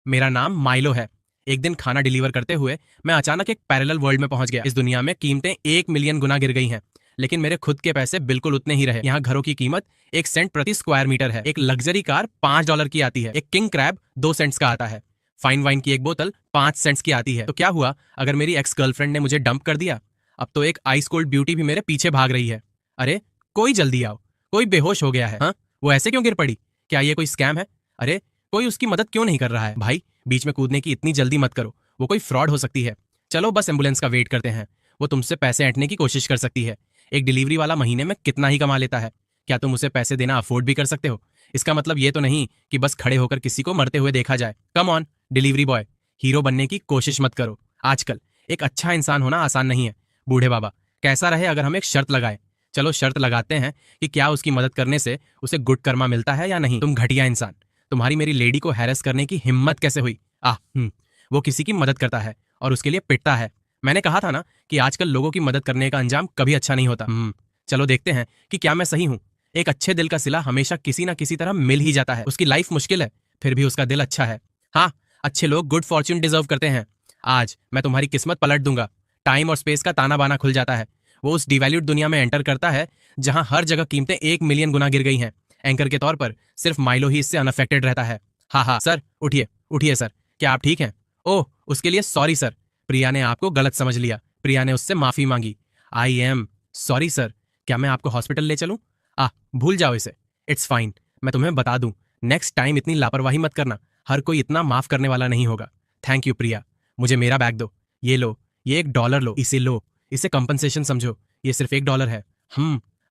मेरा नाम माइलो है। एक दिन खाना डिलीवर करते हुए मैं अचानक एक पैरेलल वर्ल्ड में पहुंच गया। इस दुनिया में कीमतें 1 मिलियन गुना गिर गई हैं, लेकिन मेरे खुद के पैसे बिल्कुल उतने ही रहे। यहाँ घरों की कीमत 1 सेंट प्रति स्क्वायर मीटर है। एक लग्जरी कार $5 की आती है। एक किंग क्रैब 2 सेंट्स का आता है। फाइन वाइन की एक बोतल 5 सेंट्स की आती है। तो क्या हुआ अगर मेरी एक्स गर्लफ्रेंड ने मुझे डंप कर दिया? अब तो एक आइस कोल्ड ब्यूटी भी मेरे पीछे भाग रही है। अरे कोई जल्दी आओ, कोई बेहोश हो गया है। हाँ, वो ऐसे क्यों गिर पड़ी? क्या ये कोई स्कैम है? अरे कोई उसकी मदद क्यों नहीं कर रहा है? भाई बीच में कूदने की इतनी जल्दी मत करो, वो कोई फ्रॉड हो सकती है। चलो बस एम्बुलेंस का वेट करते हैं। वो तुमसे पैसे ऐंठने की कोशिश कर सकती है। एक डिलीवरी वाला महीने में कितना ही कमा लेता है? क्या तुम उसे पैसे देना अफोर्ड भी कर सकते हो? इसका मतलब ये तो नहीं कि बस खड़े होकर किसी को मरते हुए देखा जाए। Come on delivery boy, hero बनने की कोशिश मत करो। आजकल एक अच्छा इंसान होना आसान नहीं है। बूढ़े बाबा, कैसा रहे अगर हम एक शर्त लगाएं? चलो शर्त लगाते हैं कि क्या उसकी मदद करने से उसे गुड कर्मा मिलता है या नहीं। तुम घटिया इंसान, तुम्हारी मेरी लेडी को हैरेस करने की हिम्मत कैसे हुई? वो किसी की मदद करता है और उसके लिए पिटता है। मैंने कहा था ना कि आजकल लोगों की मदद करने का अंजाम कभी अच्छा नहीं होता। चलो देखते हैं कि क्या मैं सही हूं। एक अच्छे दिल का सिला हमेशा किसी ना किसी तरह मिल ही जाता है। उसकी लाइफ मुश्किल है, फिर भी उसका दिल अच्छा है। हाँ, अच्छे लोग गुड फॉर्च्यून डिजर्व करते हैं। आज मैं तुम्हारी किस्मत पलट दूंगा। टाइम और स्पेस का ताना बाना खुल जाता है। वो उस डिवैल्यूड दुनिया में एंटर करता है जहां हर जगह कीमतें 1 मिलियन गुना गिर गई हैं। एंकर के तौर पर सिर्फ माइलो ही इससे अनअफेक्टेड रहता है। हाँ सर, उठिए उठिए सर, क्या आप ठीक हैं? ओह, उसके लिए सॉरी सर, प्रिया ने आपको गलत समझ लिया। प्रिया ने उससे माफी मांगी। आई एम सॉरी सर, क्या मैं आपको हॉस्पिटल ले चलूं? भूल जाओ इसे, इट्स फाइन। मैं तुम्हें बता दूं, नेक्स्ट टाइम इतनी लापरवाही मत करना। हर कोई इतना माफ करने वाला नहीं होगा। थैंक यू प्रिया। मुझे मेरा बैग दो। ये लो, ये $1 लो, इसे लो, इसे कंपनसेशन समझो। ये सिर्फ $1 है।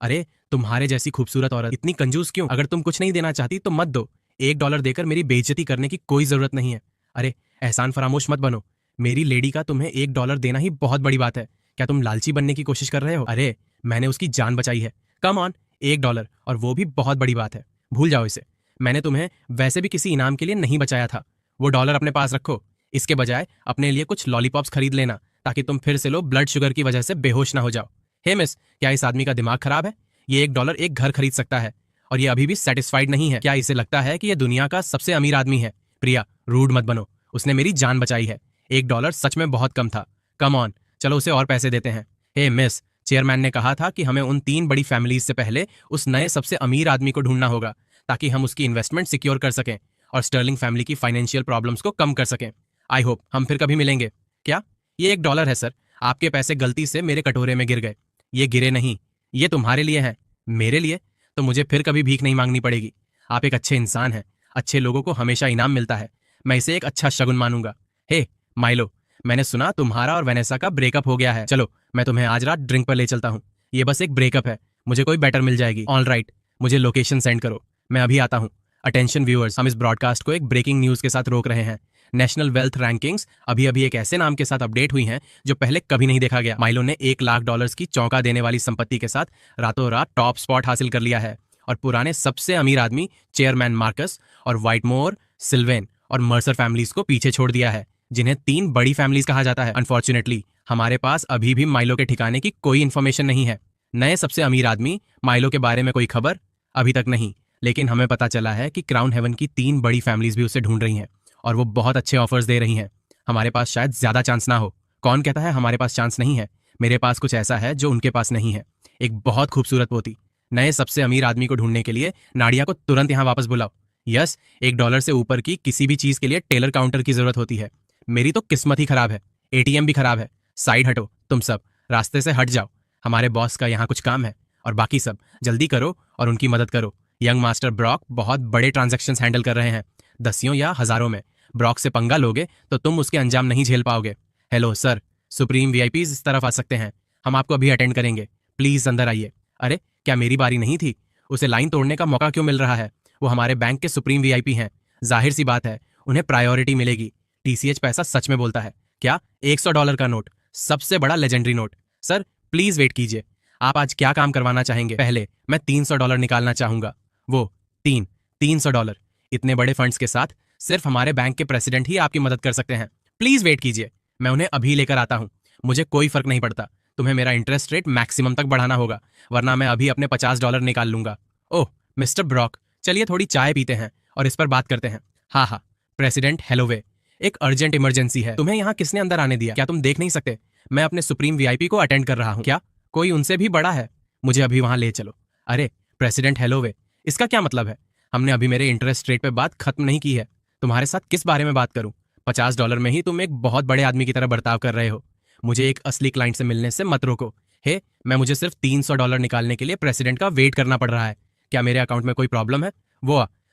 अरे तुम्हारे जैसी खूबसूरत औरत इतनी कंजूस क्यों? अगर तुम कुछ नहीं देना चाहती तो मत दो। $1 देकर मेरी बेइज्जती करने की कोई जरूरत नहीं है। अरे एहसान फरामोश मत बनो। मेरी लेडी का तुम्हें $1 देना ही बहुत बड़ी बात है। क्या तुम लालची बनने की कोशिश कर रहे हो? अरे मैंने उसकी जान बचाई है। कम ऑन, $1 और वो भी बहुत बड़ी बात है। भूल जाओ इसे। मैंने तुम्हें वैसे भी किसी इनाम के लिए नहीं बचाया था। वो डॉलर अपने पास रखो। इसके बजाय अपने लिए कुछ लॉलीपॉप्स खरीद लेना, ताकि तुम फिर से लो ब्लड शुगर की वजह से बेहोश ना हो जाओ। हे मिस, क्या इस आदमी का दिमाग खराब है? ये $1 एक घर खरीद सकता है और ये अभी भी सेटिस्फाइड नहीं है। क्या इसे लगता है कि ये दुनिया का सबसे अमीर आदमी है? प्रिया, रूड मत बनो। उसने मेरी जान बचाई है। $1 सच में बहुत कम था। कम ऑन, चलो उसे और पैसे देते हैं। हे मिस, चेयरमैन ने कहा था कि हमें उन 3 बड़ी फैमिलीज से पहले उस नए सबसे अमीर आदमी को ढूंढना होगा, ताकि हम उसकी इन्वेस्टमेंट सिक्योर कर सकें और स्टर्लिंग फैमिली की फाइनेंशियल प्रॉब्लम्स को कम कर सकें। आई होप हम फिर कभी मिलेंगे। क्या? ये $1 है सर। आपके पैसे गलती से मेरे कटोरे में गिर गए। ये गिरे नहीं, ये तुम्हारे लिए है। मेरे लिए? तो मुझे फिर कभी भीख नहीं मांगनी पड़ेगी। आप एक अच्छे इंसान हैं। अच्छे लोगों को हमेशा इनाम मिलता है। मैं इसे एक अच्छा शगुन मानूंगा। हे माइलो, मैंने सुना तुम्हारा और वेनेसा का ब्रेकअप हो गया है। चलो मैं तुम्हें आज रात ड्रिंक पर ले चलता हूँ। ये बस एक ब्रेकअप है, मुझे कोई बेटर मिल जाएगी। ऑल राइट, मुझे लोकेशन सेंड करो, मैं अभी आता हूँ। अटेंशन व्यूअर्स, हम इस ब्रॉडकास्ट को एक ब्रेकिंग न्यूज के साथ रोक रहे हैं। नेशनल वेल्थ रैंकिंग्स अभी अभी एक ऐसे नाम के साथ अपडेट हुई हैं जो पहले कभी नहीं देखा गया। माइलो ने $1 लाख की चौंका देने वाली संपत्ति के साथ रातों रात टॉप स्पॉट हासिल कर लिया है और पुराने सबसे अमीर आदमी चेयरमैन मार्कस और व्हाइटमोर, सिल्वेन और मर्सर फैमिलीज को पीछे छोड़ दिया है, जिन्हें 3 बड़ी फैमिलीज कहा जाता है। अनफॉर्चुनेटली हमारे पास अभी भी माइलो के ठिकाने की कोई इन्फॉर्मेशन नहीं है। नए सबसे अमीर आदमी माइलो के बारे में कोई खबर अभी तक नहीं, लेकिन हमें पता चला है कि क्राउन हेवन की 3 बड़ी फैमिलीज भी उसे ढूंढ रही हैं और वो बहुत अच्छे ऑफर्स दे रही हैं। हमारे पास शायद ज्यादा चांस ना हो। कौन कहता है हमारे पास चांस नहीं है? मेरे पास कुछ ऐसा है जो उनके पास नहीं है। एक बहुत खूबसूरत पोती। नए सबसे अमीर आदमी को ढूंढने के लिए नाडिया को तुरंत यहाँ वापस बुलाओ। यस, $1 से ऊपर की किसी भी चीज के लिए टेलर काउंटर की जरूरत होती है। मेरी तो किस्मत ही खराब है। ATM भी खराब है। साइड हटो, तुम सब रास्ते से हट जाओ। हमारे बॉस का यहाँ कुछ काम है और बाकी सब जल्दी करो और उनकी मदद करो। यंग मास्टर ब्रॉक बहुत बड़े ट्रांजैक्शंस हैंडल कर रहे हैं, दसियों या हजारों में। ब्रॉक से पंगा लोगे तो तुम उसके अंजाम नहीं झेल पाओगे। हेलो सर, सुप्रीम VIPs इस तरफ आ सकते हैं। हम आपको अभी अटेंड करेंगे। प्लीज अंदर आइए। अरे क्या मेरी बारी नहीं थी? उसे लाइन तोड़ने का मौका क्यों मिल रहा है? वो हमारे बैंक के सुप्रीम VIP हैं। जाहिर सी बात है उन्हें प्रायोरिटी मिलेगी। TCH पैसा सच में बोलता है। क्या? $100 का नोट, सबसे बड़ा legendary note. Sir please wait कीजिए। आप आज क्या काम करवाना चाहेंगे? पहले मैं $300 निकालना चाहूंगा। वो 300 इतने बड़े फंड्स के साथ सिर्फ हमारे बैंक के प्रेसिडेंट ही आपकी मदद कर सकते हैं। प्लीज वेट कीजिए, मैं उन्हें अभी लेकर आता हूं। मुझे कोई फर्क नहीं पड़ता। तुम्हें मेरा इंटरेस्ट रेट मैक्सिमम तक बढ़ाना होगा, वरना मैं अभी अपने $50 निकाल लूंगा। ओह मिस्टर ब्रॉक, चलिए थोड़ी चाय पीते हैं और इस पर बात करते हैं। हाँ, प्रेसिडेंट हेलोवे, एक अर्जेंट इमरजेंसी है। तुम्हें यहाँ किसने अंदर आने दिया? क्या तुम देख नहीं सकते? मैं अपने सुप्रीम वीआईपी को अटेंड कर रहा हूँ। क्या कोई उनसे भी बड़ा है? मुझे अभी वहां ले चलो। अरे प्रेसिडेंट हेलोवे, इसका क्या मतलब है? हमने अभी मेरे इंटरेस्ट रेट पे बात खत्म नहीं की है। तुम्हारे साथ किस बारे में बात करूं? $50 में ही तुम एक बहुत बड़े आदमी की तरह बर्ताव कर रहे हो। मुझे एक असली क्लाइंट से मिलने से मत रोको। हे, मैं मुझे सिर्फ $300 निकालने के लिए प्रेसिडेंट का वेट करना पड़ रहा है। क्या मेरे अकाउंट में कोई प्रॉब्लम है?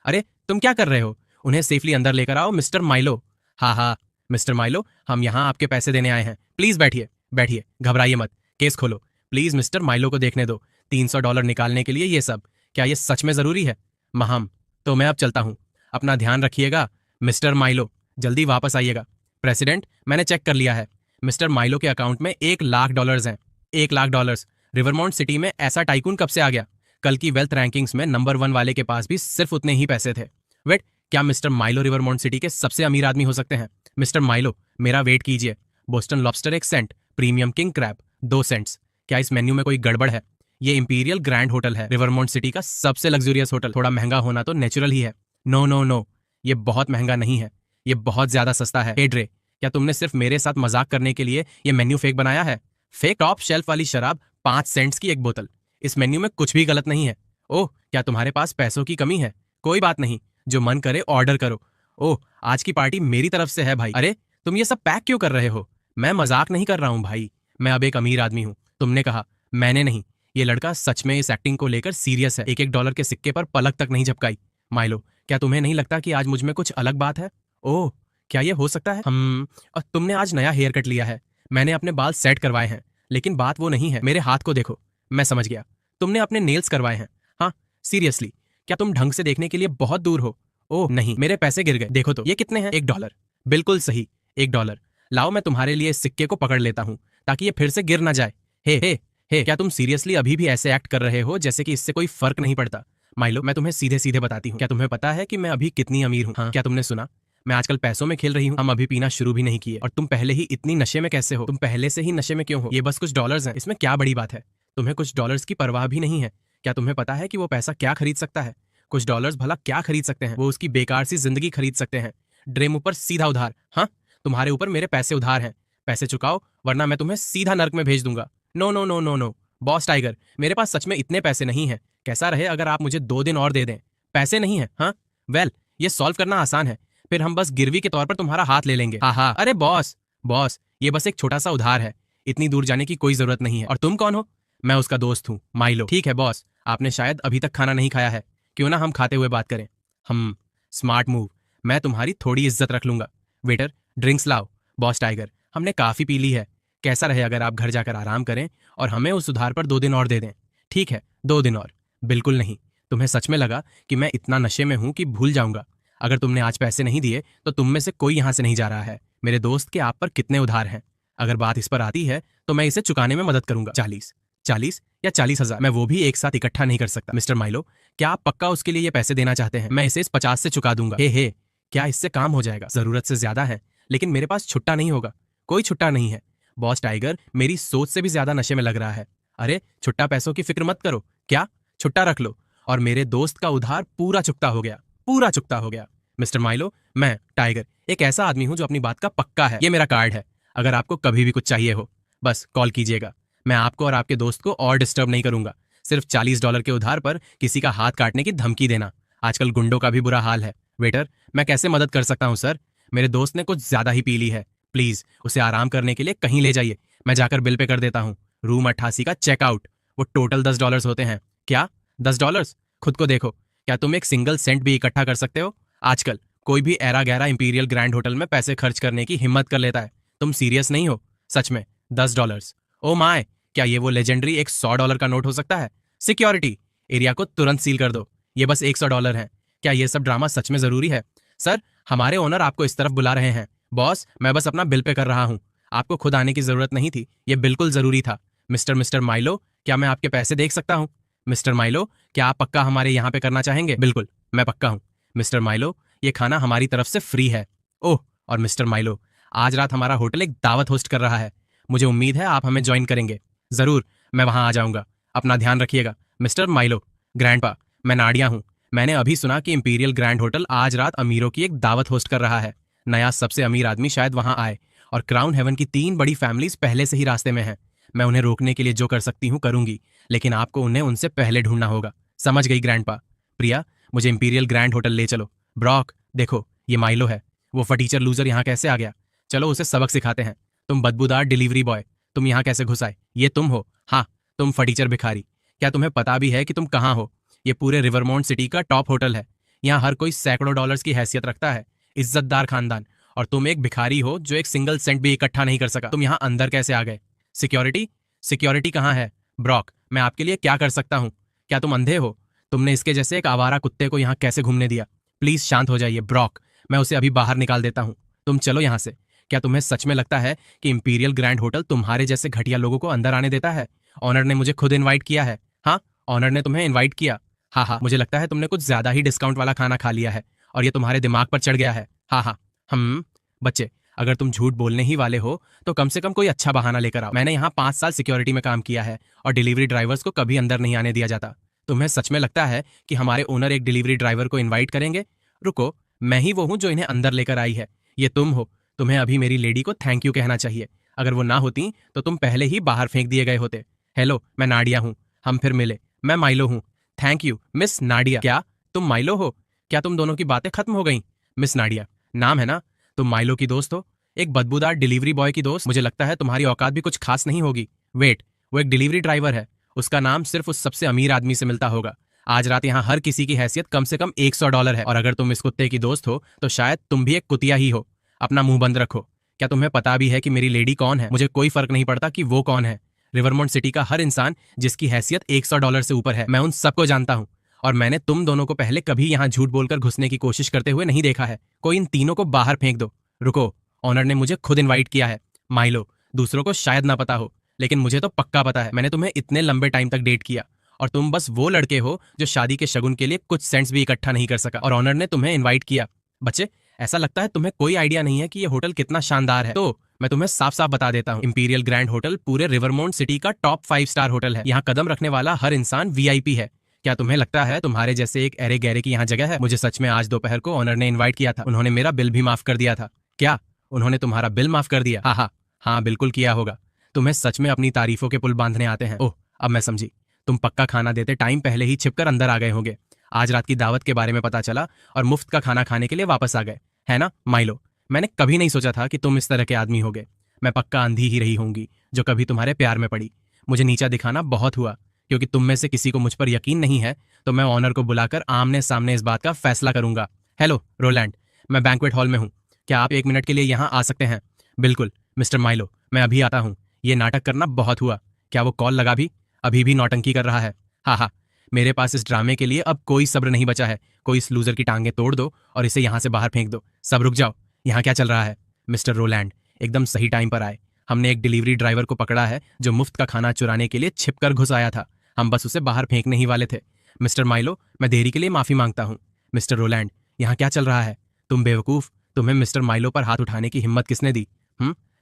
अरे तुम क्या कर रहे हो? उन्हें सेफली अंदर लेकर आओ मिस्टर माइलो। हाँ मिस्टर माइलो, हम यहाँ आपके पैसे देने आए हैं। प्लीज बैठिए बैठिए, घबराइए मत। केस खोलो प्लीज। मिस्टर माइलो को देखने दो। $300 निकालने के लिए ये सब, क्या ये सच में जरूरी है? महम, तो मैं अब चलता हूँ। अपना ध्यान रखिएगा मिस्टर माइलो, जल्दी वापस आइएगा। प्रेसिडेंट, मैंने चेक कर लिया है। मिस्टर माइलो के अकाउंट में $1,00,000 हैं। $1,00,000? रिवरमोंट सिटी में ऐसा टाइकून कब से आ गया? कल की वेल्थ रैंकिंग्स में नंबर 1 वाले के पास भी सिर्फ उतने ही पैसे थे। वेट, क्या मिस्टर माइलो रिवरमोंट सिटी के सबसे अमीर आदमी हो सकते हैं? मिस्टर माइलो, मेरा वेट कीजिए। Boston lobster 1 cent, premium king crab 2 cents. क्या इस मेन्यू में कोई गड़बड़ है? ये इंपीरियल ग्रैंड होटल है, रिवरमोंट सिटी का सबसे लग्जूरियस होटल। थोड़ा महंगा होना तो नेचुरल ही है। नो, ये बहुत महंगा नहीं है, ये बहुत ज्यादा सस्ता है। हेड्रे, क्या तुमने सिर्फ मेरे साथ मजाक करने के लिए ये मेन्यू फेक बनाया है? फेक टॉप शेल्फ वाली शराब 5 सेंट्स की एक बोतल। इस मेन्यू में कुछ भी गलत नहीं है। ओह, क्या तुम्हारे पास पैसों की कमी है? कोई बात नहीं, जो मन करे ऑर्डर करो। ओह, आज की पार्टी मेरी तरफ से है भाई। अरे तुम ये सब पैक क्यों कर रहे हो? मैं मजाक नहीं कर रहा हूँ भाई, मैं अब एक अमीर आदमी हूँ। तुमने कहा, मैंने नहीं। ये लड़का सच में इस एक्टिंग को लेकर सीरियस है। $1 $1 के सिक्के पर पलक तक नहीं झपकाई। माइलो, क्या तुम्हें नहीं लगता कि आज मुझ में कुछ अलग बात है? ओह, क्या ये हो सकता है? और तुमने आज नया हेयर कट लिया है। मैंने अपने बाल सेट करवाए हैं, लेकिन बात वो नहीं है। मेरे हाथ को देखो। मैं समझ गया, तुमने अपने नेल्स करवाए हैं। हाँ सीरियसली, क्या तुम ढंग से देखने के लिए बहुत दूर हो? ओह नहीं, मेरे पैसे गिर गए। देखो तो, ये कितने हैं? $1। बिल्कुल सही, $1। लाओ, मैं तुम्हारे लिए इस सिक्के को पकड़ लेता हूँ ताकि ये फिर से गिर ना जाए। हे, क्या तुम सीरियसली अभी भी ऐसे एक्ट कर रहे हो जैसे कि इससे कोई फर्क नहीं पड़ता? माइलो, मैं तुम्हें सीधे सीधे बताती हूँ। क्या तुम्हें पता है कि मैं अभी कितनी अमीर हूँ? हाँ, क्या तुमने सुना? मैं आजकल पैसों में खेल रही हूँ। हम अभी पीना शुरू भी नहीं किए और तुम पहले ही इतनी नशे में कैसे हो? तुम पहले से ही नशे में क्यों हो? ये बस कुछ डॉलर्स हैं, इसमें क्या बड़ी बात है? तुम्हें कुछ डॉलर्स की परवाह भी नहीं है। क्या तुम्हें पता है कि वो पैसा क्या खरीद सकता है? कुछ डॉलर्स भला क्या खरीद सकते हैं? वो उसकी बेकार सी जिंदगी खरीद सकते हैं। ड्रीम ऊपर सीधा उधार। हाँ, तुम्हारे ऊपर मेरे पैसे उधार हैं। पैसे चुकाओ वरना मैं तुम्हें सीधा नर्क में भेज दूंगा। नो, बॉस टाइगर, मेरे पास सच में इतने पैसे नहीं है। कैसा रहे अगर आप मुझे 2 दिन और दे दें? पैसे नहीं है? हाँ वेल, ये सॉल्व करना आसान है। फिर हम बस गिरवी के तौर पर तुम्हारा हाथ ले लेंगे। हाँ, अरे बॉस, ये बस एक छोटा सा उधार है। इतनी दूर जाने की कोई जरूरत नहीं है। और तुम कौन हो? मैं उसका दोस्त हूँ, माइलो। ठीक है बॉस, आपने शायद अभी तक खाना नहीं खाया है। क्यों ना हम खाते हुए बात करें? Smart move. मैं तुम्हारी थोड़ी इज्जत रख लूंगा। वेटर, ड्रिंक्स लाओ। बॉस टाइगर, हमने काफी पी ली है। कैसा रहे अगर आप घर जाकर आराम करें और हमें उस उधार पर 2 दिन और दे दें? ठीक है, 2 दिन और। बिल्कुल नहीं, तुम्हें सच में लगा कि मैं इतना नशे में हूं कि भूल जाऊंगा? अगर तुमने आज पैसे नहीं दिए तो तुम में से कोई यहां से नहीं जा रहा है। मेरे दोस्त के आप पर कितने उधार हैं? अगर बात इस पर आती है तो मैं इसे चुकाने में मदद करूंगा। 40 या 40,000, मैं वो भी एक साथ इकट्ठा नहीं कर सकता। मिस्टर माइलो, क्या आप पक्का उसके लिए ये पैसे देना चाहते हैं? मैं इसे इस 50 से चुका दूंगा। हे, क्या इससे काम हो जाएगा? जरूरत से ज्यादा है, लेकिन मेरे पास छुट्टा नहीं होगा। कोई छुट्टा नहीं है। बॉस टाइगर मेरी सोच से भी ज्यादा नशे में लग रहा है। अरे छुट्टा पैसों की फिक्र मत करो। क्या? छुट्टा रख लो। और मेरे दोस्त का उधार पूरा चुकता हो गया। मिस्टर माइलो, मैं टाइगर एक ऐसा आदमी हूं जो अपनी बात का पक्का है। ये मेरा कार्ड है, अगर आपको कभी भी कुछ चाहिए हो बस कॉल कीजिएगा। मैं आपको और आपके दोस्त को और डिस्टर्ब नहीं करूंगा। सिर्फ $40 के उधार पर किसी का हाथ काटने की धमकी देना, आजकल गुंडों का भी बुरा हाल है। वेटर, मैं कैसे मदद कर सकता हूँ सर? मेरे दोस्त ने कुछ ज्यादा ही पी ली है। प्लीज उसे आराम करने के लिए कहीं ले जाइए। मैं जाकर बिल पे कर देता हूँ। रूम 88 का चेकआउट। वो टोटल $10 होते हैं। क्या $10? खुद को देखो, क्या तुम एक सिंगल सेंट भी इकट्ठा कर सकते हो? आजकल कोई भी एरा गहरा इंपीरियल ग्रैंड होटल में पैसे खर्च करने की हिम्मत कर लेता है। तुम सीरियस नहीं हो? सच में $10? ओ माय, क्या ये वो लेजेंडरी एक $100 का नोट हो सकता है? सिक्योरिटी, एरिया को तुरंत सील कर दो। ये बस $100 है। क्या ये सब ड्रामा सच में जरूरी है? सर, हमारे ओनर आपको इस तरफ बुला रहे हैं। बॉस, मैं बस अपना बिल पे कर रहा हूँ। आपको खुद आने की जरूरत नहीं थी, ये बिल्कुल जरूरी था। मिस्टर माइलो, क्या मैं आपके पैसे देख सकता हूँ? मिस्टर माइलो, क्या आप पक्का हमारे यहाँ पे करना चाहेंगे? बिल्कुल, मैं पक्का हूँ। मिस्टर माइलो, ये खाना हमारी तरफ से फ्री है। ओह, और मिस्टर माइलो, आज रात हमारा होटल एक दावत होस्ट कर रहा है। मुझे उम्मीद है आप हमें ज्वाइन करेंगे। जरूर, मैं वहां आ जाऊंगा। अपना ध्यान रखिएगा। मिस्टर माइलो, ग्रैंडपा, मैं नाडिया हूँ। मैंने अभी सुना कि इंपीरियल ग्रैंड होटल आज रात अमीरों की एक दावत होस्ट कर रहा है। नया सबसे अमीर आदमी शायद वहां आए और क्राउन हेवन की 3 बड़ी फैमिलीज पहले से ही रास्ते में हैं। मैं उन्हें रोकने के लिए जो कर सकती हूँ करूंगी, लेकिन आपको उन्हें उनसे पहले ढूंढना होगा। समझ गई ग्रैंडपा? प्रिया, मुझे इंपीरियल ग्रैंड होटल ले चलो। ब्रॉक, देखो ये माइलो है। वो फटीचर लूजर यहाँ कैसे आ गया? चलो उसे सबक सिखाते हैं। तुम बदबूदार डिलीवरी बॉय, तुम यहाँ कैसे घुस आए? ये तुम हो? हाँ, तुम फटीचर भिखारी। क्या तुम्हें पता भी है कि तुम कहाँ हो? ये पूरे रिवरमोंट सिटी का टॉप होटल है। यहाँ हर कोई सैकड़ों डॉलर्स की हैसियत रखता है, इज्जतदार खानदान। और तुम एक भिखारी हो जो एक सिंगल सेंट भी इकट्ठा नहीं कर सका। तुम यहाँ अंदर कैसे आ गए? सिक्योरिटी? सिक्योरिटी कहाँ है? ब्रॉक, मैं आपके लिए क्या कर सकता हूँ? क्या तुम अंधे हो? तुमने इसके जैसे एक आवारा कुत्ते को यहाँ कैसे घूमने दिया? प्लीज शांत हो जाइए ब्रॉक, मैं उसे अभी बाहर निकाल देता हूँ। तुम चलो यहाँ से। क्या तुम्हें सच में लगता है कि इंपीरियल ग्रैंड होटल तुम्हारे जैसे घटिया लोगों को अंदर आने देता है? ऑनर ने मुझे खुद इनवाइट किया है। हाँ, ऑनर ने तुम्हें इनवाइट किया। हाँ हाँ, मुझे लगता है तुमने कुछ ज्यादा ही डिस्काउंट वाला खाना खा लिया है और ये तुम्हारे दिमाग पर चढ़ गया है। हाँ हाँ। बच्चे, अगर तुम झूठ बोलने ही वाले हो तो कम से कम कोई अच्छा बहाना लेकर आओ। मैंने यहाँ 5 साल सिक्योरिटी में काम किया है और डिलीवरी ड्राइवर्स को कभी अंदर नहीं आने दिया जाता। तुम्हें सच में लगता है कि हमारे ओनर एक डिलीवरी ड्राइवर को इन्वाइट करेंगे? रुको, मैं ही वो हूँ जो इन्हें अंदर लेकर आई है। ये तुम हो। तुम्हें अभी मेरी लेडी को थैंक यू कहना चाहिए। अगर वो ना होती तो तुम पहले ही बाहर फेंक दिए गए होते। हेलो, मैं नाडिया हूँ। हम फिर मिले। मैं माइलो हूँ। Thank you miss Nadia. क्या तुम माइलो हो? क्या तुम दोनों की बातें खत्म हो गई? मिस नाडिया नाम है ना? तुम माइलो की दोस्त हो, एक बदबूदार डिलीवरी बॉय की दोस्त। मुझे लगता है तुम्हारी औकात भी कुछ खास नहीं होगी। वेट, वो एक डिलीवरी ड्राइवर है। उसका नाम सिर्फ उस सबसे अमीर आदमी से मिलता होगा। आज रात यहाँ हर किसी की हैसियत कम से कम $100 है और अगर तुम इस कुत्ते की दोस्त हो तो शायद तुम भी एक कुतिया ही हो। अपना मुंह बंद रखो। क्या तुम्हें पता भी है कि मेरी लेडी कौन है? मुझे कोई फर्क नहीं पड़ता कि वो कौन है। रिवरमोंट सिटी का हर इंसान जिसकी हैसियत $100 से ऊपर है, मैं उन सबको जानता हूँ। और मैंने तुम दोनों को पहले कभी यहाँ झूठ बोलकर घुसने की कोशिश करते हुए नहीं देखा है। कोई इन तीनों को बाहर फेंक दो। रुको, ऑनर ने मुझे खुद इनवाइट किया है। माइलो, दूसरों को शायद ना पता हो, लेकिन मुझे तो पक्का पता है। मैंने तुम्हें इतने लंबे टाइम तक डेट किया और तुम बस वो लड़के हो जो शादी के शगुन के लिए कुछ सेंट्स भी इकट्ठा नहीं कर सका और ऑनर ने तुम्हें इनवाइट किया। बच्चे, ऐसा लगता है तुम्हें कोई आइडिया नहीं है कि ये होटल कितना शानदार है। तो मैं तुम्हें साफ साफ बता देता हूँ, इंपीरियल ग्रैंड होटल पूरे रिवरमोंट सिटी का टॉप 5 स्टार होटल है। यहाँ कदम रखने वाला हर इंसान VIP है। क्या तुम्हें लगता है तुम्हारे जैसे एक एरे गहरे की यहाँ जगह है? मुझे सच में आज दोपहर को ऑनर ने इन्वाइट किया था। उन्होंने मेरा बिल भी माफ कर दिया था। क्या उन्होंने तुम्हारा बिल माफ कर दिया? हाँ हाँ हाँ, बिल्कुल किया होगा। तुम्हें सच में अपनी तारीफों के पुल बांधने आते हैं। ओह, अब मैं समझी। तुम पक्का खाना देते टाइम पहले ही छिपकर अंदर आ गए होंगे। आज रात की दावत के बारे में पता चला और मुफ्त का खाना खाने के लिए वापस आ गए, है ना माइलो? मैंने कभी नहीं सोचा था कि तुम इस तरह के आदमी होगे। मैं पक्का अंधी ही रही होंगी जो कभी तुम्हारे प्यार में पड़ी। मुझे नीचा दिखाना बहुत हुआ, क्योंकि तुम में से किसी को मुझ पर यकीन नहीं है तो मैं ऑनर को बुलाकर आमने सामने इस बात का फैसला करूंगा। हेलो रोलैंड, मैं बैंक्वेट हॉल में हूँ। क्या आप 1 मिनट के लिए यहाँ आ सकते हैं? बिल्कुल मिस्टर माइलो, मैं अभी आता हूँ। ये नाटक करना बहुत हुआ। क्या वो कॉल लगा भी? अभी भी नौटंकी कर रहा है। हाँ हाँ, मेरे पास इस ड्रामे के लिए अब कोई सब्र नहीं बचा है। कोई इस लूजर की टांगें तोड़ दो और इसे यहाँ से बाहर फेंक दो। सब रुक जाओ, यहाँ क्या चल रहा है? मिस्टर रोलैंड एकदम सही टाइम पर आए। हमने एक डिलीवरी ड्राइवर को पकड़ा है जो मुफ्त का खाना चुराने के लिए छिपकर घुस आया था। हम बस उसे बाहर फेंकने ही वाले थे। मिस्टर माइलो, मैं देरी के लिए माफी मांगता हूँ। मिस्टर रोलैंड, यहाँ क्या चल रहा है? तुम बेवकूफ, तुम्हें मिस्टर माइलो पर हाथ उठाने की हिम्मत किसने दी?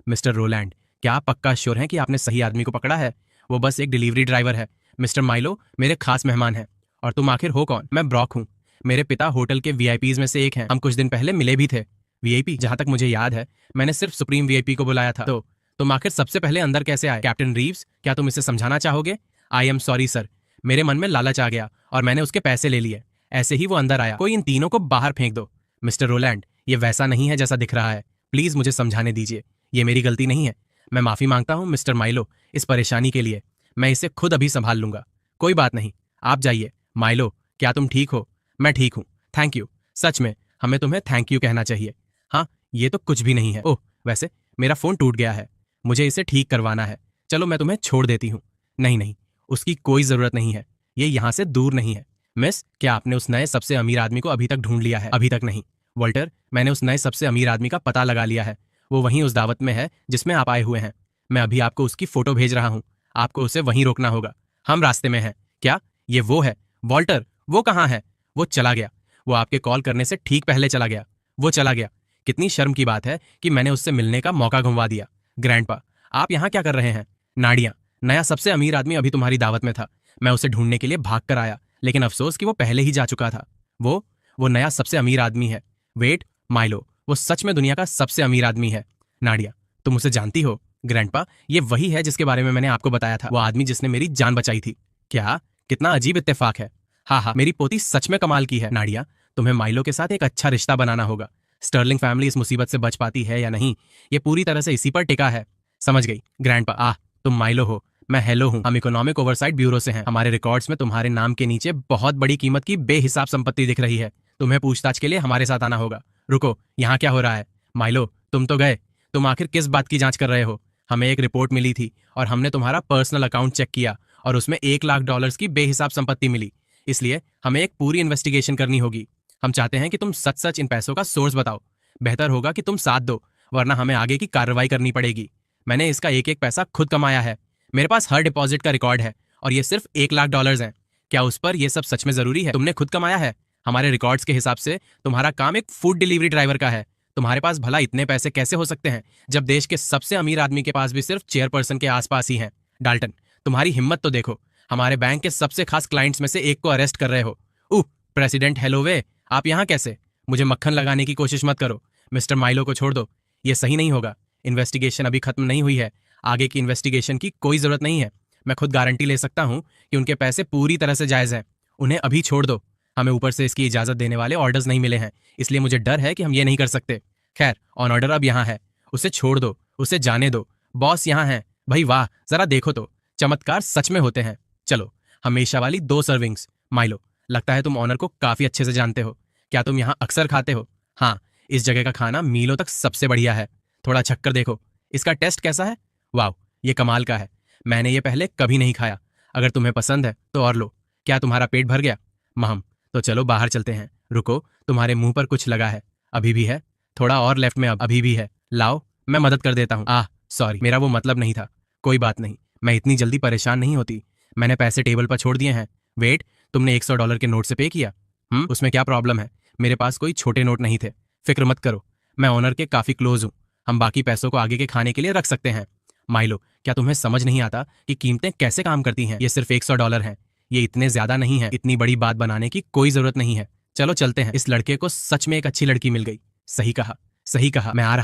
मिस्टर रोलैंड, क्या आप पक्का श्योर हैं कि आपने सही आदमी को पकड़ा है? वो बस एक डिलीवरी ड्राइवर है। मिस्टर माइलो मेरे खास मेहमान हैं। और तुम आखिर हो कौन? मैं ब्रॉक हूँ। मेरे पिता होटल के VIPs में से एक हैं। हम कुछ दिन पहले मिले भी थे। VIP? जहां तक मुझे याद है मैंने सिर्फ सुप्रीम VIP को बुलाया था। तो तुम आखिर सबसे पहले अंदर कैसे आए? कैप्टन रीव्स, क्या तुम इसे समझाना चाहोगे? आई एम सॉरी सर, मेरे मन में लालच आ गया और मैंने उसके पैसे ले लिए। ऐसे ही वो अंदर आया। कोई इन तीनों को बाहर फेंक दो। मिस्टर रोलैंड, ये वैसा नहीं है जैसा दिख रहा है। प्लीज मुझे समझाने दीजिए। ये मेरी गलती नहीं है। मैं माफी मांगता हूँ मिस्टर माइलो इस परेशानी के लिए। मैं इसे खुद अभी संभाल लूंगा। कोई बात नहीं, आप जाइए। माइलो, क्या तुम ठीक हो? मैं ठीक हूँ, थैंक यू। सच में हमें तुम्हें थैंक यू कहना चाहिए। हाँ, ये तो कुछ भी नहीं है। ओह, वैसे मेरा फोन टूट गया है, मुझे इसे ठीक करवाना है। चलो मैं तुम्हें छोड़ देती हूँ। नहीं नहीं, उसकी कोई जरूरत नहीं है। ये यहाँ से दूर नहीं है। मिस, क्या आपने उस नए सबसे अमीर आदमी को अभी तक ढूंढ लिया है? अभी तक नहीं। वॉल्टर, मैंने उस नए सबसे अमीर आदमी का पता लगा लिया है। वो वहीं उस दावत में है जिसमें आप आए हुए हैं। मैं अभी आपको उसकी फोटो भेज रहा हूँ। आपको उसे वहीं रोकना होगा। हम रास्ते में हैं। क्या ये वो है? वॉल्टर, वो कहाँ है? वो चला गया। वो आपके कॉल करने से ठीक पहले चला गया। वो चला गया। कितनी शर्म की बात है कि मैंने उससे मिलने का मौका घुमा दिया। ग्रैंडपा, आप यहाँ क्या कर रहे हैं? नाडिया, नया सबसे अमीर आदमी अभी तुम्हारी दावत में था। मैं उसे ढूंढने के लिए भाग कर आया, लेकिन अफसोस कि वो पहले ही जा चुका था। वो नया सबसे अमीर आदमी है। वेट, माइलो, वो सच में दुनिया का सबसे अमीर आदमी है। नाडिया, तुम उसे जानती हो? ग्रैंडपा, ये वही है जिसके बारे में मैंने आपको बताया था, वो आदमी जिसने मेरी जान बचाई थी। क्या? कितना अजीब इत्तेफाक है। हाँ हाँ, मेरी पोती सच में कमाल की है। नाडिया, तुम्हें माइलो के साथ एक अच्छा रिश्ता बनाना होगा। स्टर्लिंग फैमिली इस मुसीबत से बच पाती है या नहीं, ये पूरी तरह से इसी पर टिका है। समझ गई ग्रैंडपा। तुम माइलो हो, मैं हेलो हूँ। हम इकोनॉमिक ओवरसाइट ब्यूरो से हैं। हमारे रिकॉर्ड्स में तुम्हारे नाम के नीचे बहुत बड़ी कीमत की बेहिसाब संपत्ति दिख रही है। तुम्हें पूछताछ के लिए हमारे साथ आना होगा। रुको, यहाँ क्या हो रहा है? माइलो, तुम तो गए। तुम आखिर किस बात की जांच कर रहे हो? हमें एक रिपोर्ट मिली थी और हमने तुम्हारा पर्सनल अकाउंट चेक किया और उसमें $1 लाख की बेहिसाब संपत्ति मिली। इसलिए हमें एक पूरी इन्वेस्टिगेशन करनी होगी। हम चाहते हैं कि तुम सच सच इन पैसों का सोर्स बताओ। बेहतर होगा कि तुम साथ दो, वरना हमें आगे की कार्रवाई करनी पड़ेगी। मैंने इसका एक एक पैसा खुद कमाया है। मेरे पास हर डिपॉजिट का रिकॉर्ड है और ये सिर्फ $1 लाख है। क्या उस पर यह सब सच में जरूरी है? तुमने खुद कमाया है। हमारे रिकॉर्ड्स के हिसाब से तुम्हारा काम एक फूड डिलीवरी ड्राइवर का है। तुम्हारे पास भला इतने पैसे कैसे हो सकते हैं जब देश के सबसे अमीर आदमी के पास भी सिर्फ चेयरपर्सन के आसपास ही हैं? डाल्टन, तुम्हारी हिम्मत तो देखो, हमारे बैंक के सबसे खास क्लाइंट्स में से एक को अरेस्ट कर रहे हो। प्रेसिडेंट हेलोवे, आप यहाँ कैसे? मुझे मक्खन लगाने की कोशिश मत करो। मिस्टर माइलो को छोड़ दो, ये सही नहीं होगा। इन्वेस्टिगेशन अभी खत्म नहीं हुई है। आगे की इन्वेस्टिगेशन की कोई जरूरत नहीं है। मैं खुद गारंटी ले सकता हूं कि उनके पैसे पूरी तरह से जायज हैं। उन्हें अभी छोड़ दो। हमें ऊपर से इसकी इजाजत देने वाले ऑर्डर्स नहीं मिले हैं, इसलिए मुझे डर है कि हम ये नहीं कर सकते। खैर, ऑन ऑर्डर अब यहाँ है। उसे छोड़ दो, उसे जाने दो। बॉस यहाँ है। भाई वाह, जरा देखो तो, चमत्कार सच में होते हैं। चलो, हमेशा वाली 2 सर्विंग्स। माइलो, लगता है तुम ऑनर को काफी अच्छे से जानते हो। क्या तुम यहाँ अक्सर खाते हो? हाँ, इस जगह का खाना मीलों तक सबसे बढ़िया है। थोड़ा छक्कर देखो, इसका टेस्ट कैसा है? वाह, ये कमाल का है। मैंने ये पहले कभी नहीं खाया। अगर तुम्हें पसंद है तो और लो। क्या तुम्हारा पेट भर गया? महम, तो चलो बाहर चलते हैं। रुको, तुम्हारे मुंह पर कुछ लगा है। अभी भी है? थोड़ा और लेफ्ट में। अब अभी भी है। लाओ, मैं मदद कर देता हूँ। सॉरी, मेरा वो मतलब नहीं था। कोई बात नहीं, मैं इतनी जल्दी परेशान नहीं होती। मैंने पैसे टेबल पर छोड़ दिए हैं। वेट, तुमने $100 के नोट से पे किया? उसमें क्या प्रॉब्लम है? मेरे पास कोई छोटे नोट नहीं थे। फिक्र मत करो, मैं ऑनर के काफी क्लोज हूँ। हम बाकी पैसों को आगे के खाने के लिए रख सकते हैं। माइलो, क्या तुम्हें समझ नहीं आता कि कीमतें कैसे काम करती हैं? ये सिर्फ $100 हैं। ये इतने ज्यादा नहीं है। इतनी बड़ी बात बनाने की कोई जरूरत नहीं है। चलो चलते हैं। इस लड़के को सच में एक अच्छी लड़की मिल गई। सही कहा, सही कहा। मैं आ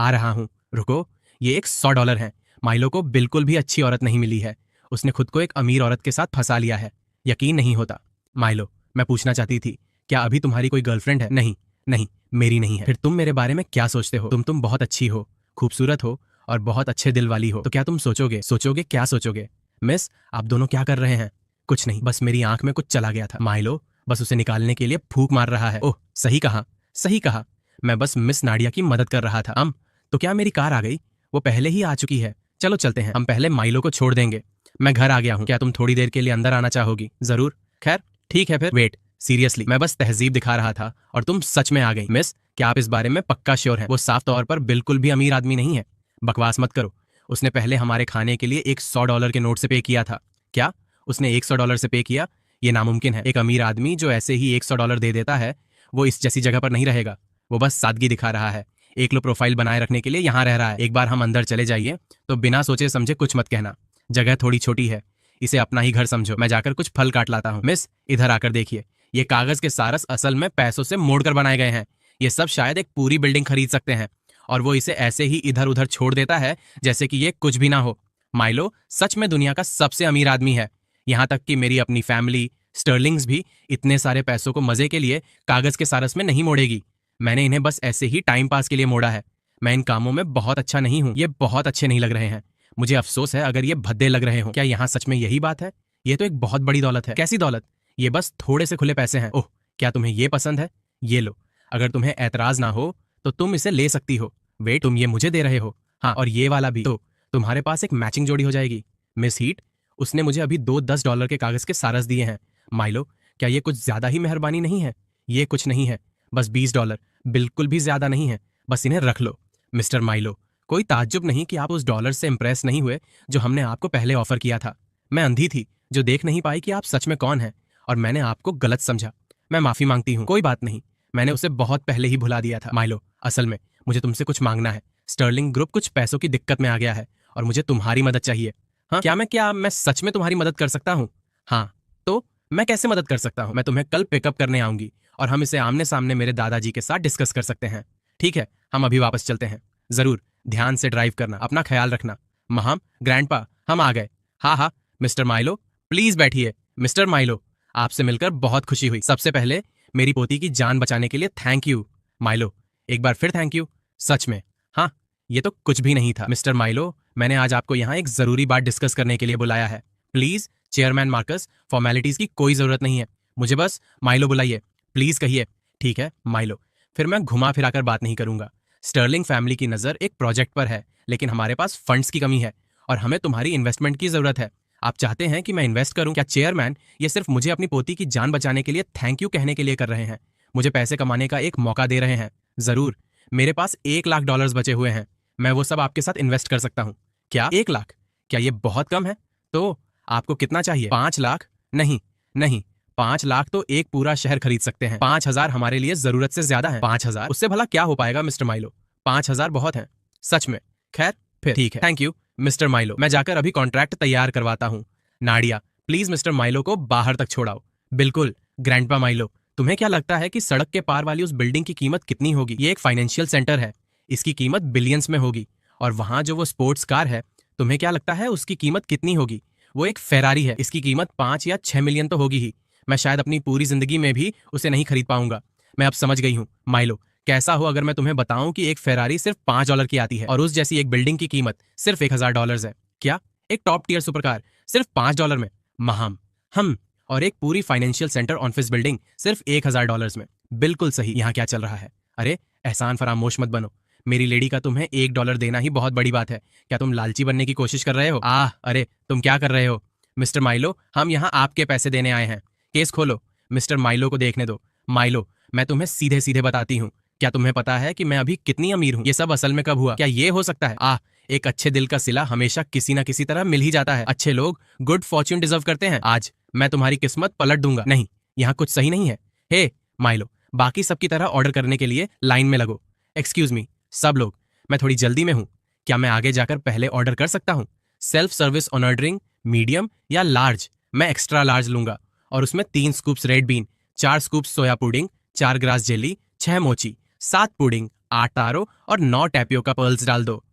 रहा हूँ। रुको, ये एक $100 है। माइलो को बिल्कुल भी अच्छी औरत नहीं मिली है। उसने खुद को एक अमीर औरत के साथ फंसा लिया है। यकीन नहीं होता। माइलो, मैं पूछना चाहती थी, क्या अभी तुम्हारी कोई गर्लफ्रेंड है? नहीं, नहीं, मेरी नहीं है। फिर तुम मेरे बारे में क्या सोचते हो? तुम बहुत अच्छी हो, खूबसूरत हो और बहुत अच्छे दिल वाली हो। तो क्या तुम सोचोगे क्या सोचोगे? मिस, आप दोनों क्या कर रहे हैं? कुछ नहीं, बस मेरी आंख में कुछ चला गया था। माइलो बस उसे निकालने के लिए फूंक मार रहा है। ओह, सही कहा, सही कहा। मैं बस मिस नाडिया की मदद कर रहा था। तो क्या मेरी कार आ गई? वो पहले ही आ चुकी है। चलो चलते हैं। हम पहले माइलो को छोड़ देंगे। मैं घर आ गया हूँ। क्या तुम थोड़ी देर के लिए अंदर आना चाहोगी? जरूर। खैर, ठीक है फिर। वेट, सीरियसली, मैं बस तहजीब दिखा रहा था और तुम सच में आ गई। मिस, क्या आप इस बारे में पक्का श्योर हैं? वो साफ तौर पर बिल्कुल भी अमीर आदमी नहीं है। बकवास मत करो। उसने पहले हमारे खाने के लिए एक $100 के नोट से पे किया था। क्या? उसने $100 से पे किया? ये नामुमकिन है। एक अमीर आदमी जो ऐसे ही $100 दे देता है, वो इस जैसी जगह पर नहीं रहेगा। वो बस सादगी दिखा रहा है। एक लो प्रोफाइल बनाए रखने के लिए यहाँ रह रहा है। एक बार हम अंदर चले जाइए तो बिना सोचे समझे कुछ मत कहना। जगह थोड़ी छोटी है, इसे अपना ही घर समझो। मैं जाकर कुछ फल काट लाता हूँ। मिस, इधर आकर देखिए। ये कागज के सारस असल में पैसों से मोड़कर बनाए गए हैं। ये सब शायद एक पूरी बिल्डिंग खरीद सकते हैं और वो इसे ऐसे ही इधर उधर छोड़ देता है जैसे कि ये कुछ भी ना हो। माइलो सच में दुनिया का सबसे अमीर आदमी है। यहाँ तक कि मेरी अपनी फैमिली स्टर्लिंग्स भी इतने सारे पैसों को मजे के लिए कागज के सारस में नहीं मोड़ेगी। मैंने इन्हें बस ऐसे ही टाइम पास के लिए मोड़ा है। मैं इन कामों में बहुत अच्छा नहीं हूँ। ये बहुत अच्छे नहीं लग रहे हैं। मुझे अफसोस है अगर ये भद्दे लग रहे हो। क्या यहाँ सच में यही बात है? ये तो एक बहुत बड़ी दौलत है। कैसी दौलत? ये बस थोड़े से खुले पैसे हैं। ओह, क्या तुम्हें ये पसंद है? ये लो। अगर तुम्हें ऐतराज ना हो तो तुम इसे ले सकती हो। वेट, तुम ये मुझे दे रहे हो? हाँ, और ये वाला भी। तो तुम्हारे पास एक मैचिंग जोड़ी हो जाएगी। मिस हीट, उसने मुझे अभी 2 $10 के कागज के सारस दिए हैं। माइलो, क्या ये कुछ ज्यादा ही मेहरबानी नहीं है? ये कुछ नहीं है, बस $20। बिल्कुल भी ज्यादा नहीं है। बस इन्हें रख लो। मिस्टर माइलो, कोई ताज्जुब नहीं कि आप उस डॉलर से इंप्रेस नहीं हुए जो हमने आपको पहले ऑफर किया था। मैं अंधी थी जो देख नहीं पाई कि आप सच में कौन हैं और मैंने आपको गलत समझा। मैं माफी मांगती हूँ। कोई बात नहीं, मैंने उसे बहुत पहले ही भुला दिया था। माइलो, असल में मुझे तुमसे कुछ मांगना है। स्टर्लिंग ग्रुप कुछ पैसों की दिक्कत में आ गया है और मुझे तुम्हारी मदद चाहिए। हाँ, क्या मैं सच में तुम्हारी मदद कर सकता हूँ? हाँ, तो मैं कैसे मदद कर सकता हूँ? मैं तुम्हें कल पिकअप करने आऊंगी और हम इसे आमने सामने मेरे दादाजी के साथ डिस्कस कर सकते हैं। ठीक है, हम अभी वापस चलते हैं। जरूर, ध्यान से ड्राइव करना, अपना ख्याल रखना। महाम, ग्रैंडपा, हम आ गए। हाँ हाँ, मिस्टर माइलो, प्लीज बैठिए। मिस्टर माइलो, आपसे मिलकर बहुत खुशी हुई। सबसे पहले मेरी पोती की जान बचाने के लिए थैंक यू। माइलो, एक बार फिर थैंक यू। सच में? हाँ, ये तो कुछ भी नहीं था। मिस्टर माइलो, मैंने आज आपको यहाँ एक जरूरी बात डिस्कस करने के लिए बुलाया है। प्लीज चेयरमैन मार्कस, फॉर्मेलिटीज की कोई जरूरत नहीं है, मुझे बस माइलो बुलाइए। प्लीज कहिए। ठीक है माइलो, फिर मैं घुमा फिराकर बात नहीं करूंगा। स्टर्लिंग फैमिली की नजर एक प्रोजेक्ट पर है, लेकिन हमारे पास फंड्स की कमी है और हमें तुम्हारी इन्वेस्टमेंट की जरूरत है। आप चाहते हैं कि मैं इन्वेस्ट करूं? क्या चेयरमैन ये सिर्फ मुझे अपनी पोती की जान बचाने के लिए थैंक यू कहने के लिए कर रहे हैं? मुझे पैसे कमाने का एक मौका दे रहे हैं? जरूर, मेरे पास $1 लाख बचे हुए हैं, मैं वो सब आपके साथ इन्वेस्ट कर सकता हूँ। क्या 1 लाख? क्या ये बहुत कम है? तो आपको कितना चाहिए? 5 लाख? नहीं नहीं, 5 लाख तो एक पूरा शहर खरीद सकते हैं। 5,000 हमारे लिए जरूरत से ज्यादा है। 5,000? उससे भला क्या हो पाएगा मिस्टर माइलो? 5,000 बहुत है। सच में? खैर फिर ठीक है। थैंक यू मिस्टर माइलो, मैं जाकर अभी कॉन्ट्रैक्ट तैयार करवाता हूँ। नाडिया, प्लीज मिस्टर माइलो को बाहर तक छोड़ाओ। बिल्कुल ग्रैंडपा माइलो, तुम्हें क्या लगता है कि सड़क के पार वाली उस बिल्डिंग की कीमत कितनी होगी? ये एक फाइनेंशियल सेंटर है, इसकी कीमत बिलियंस में होगी। और वहां जो वो स्पोर्ट्स कार है, तुम्हें क्या लगता है उसकी कीमत कितनी होगी? वो एक फेरारी है, इसकी कीमत 5 या 6 मिलियन तो होगी ही। मैं शायद अपनी पूरी जिंदगी में भी उसे नहीं खरीद पाऊंगा। मैं अब समझ गई हूँ माइलो, कैसा हो अगर मैं तुम्हें बताऊं कि एक फेरारी सिर्फ $5 की आती है और उस जैसी एक बिल्डिंग की कीमत सिर्फ $1,000 है। क्या? एक टॉप टियर सुपर कार सिर्फ $5 में? महाम, हम, और एक पूरी फाइनेंशियल सेंटर ऑफिस बिल्डिंग सिर्फ $1,000 में। बिल्कुल सही। यहाँ क्या चल रहा है? अरे एहसान फरामोश मत बनो, मेरी लेडी का तुम्हें $1 देना ही बहुत बड़ी बात है। क्या तुम लालची बनने की कोशिश कर रहे हो? अरे तुम क्या कर रहे हो? मिस्टर माइलो, हम यहाँ आपके पैसे देने आए हैं। केस खोलो। मिस्टर माइलो को देखने दो। माइलो, मैं तुम्हें सीधे सीधे बताती हूँ, क्या तुम्हें पता है कि मैं अभी कितनी अमीर हूँ? ये सब असल में कब हुआ? क्या ये हो सकता है? एक अच्छे दिल का सिला हमेशा किसी ना किसी तरह मिल ही जाता है। अच्छे लोग गुड फॉर्च्यून डिजर्व करते हैं। आज मैं तुम्हारी किस्मत पलट दूंगा। नहीं, यहाँ कुछ सही नहीं है। हे माइलो, बाकी सबकी तरह ऑर्डर करने के लिए लाइन में लगो। एक्सक्यूज मी सब लोग, मैं थोड़ी जल्दी में हूँ, क्या मैं आगे जाकर पहले ऑर्डर कर सकता हूँ? Self service honour drink, medium या लार्ज? मैं एक्स्ट्रा लार्ज लूंगा और उसमें 3 scoops red bean, 4 scoops soya pudding, 4 grass jelly, 6 mochi, 7 pudding, 8 तारो और 9 टैपियोका पर्ल्स डाल दो।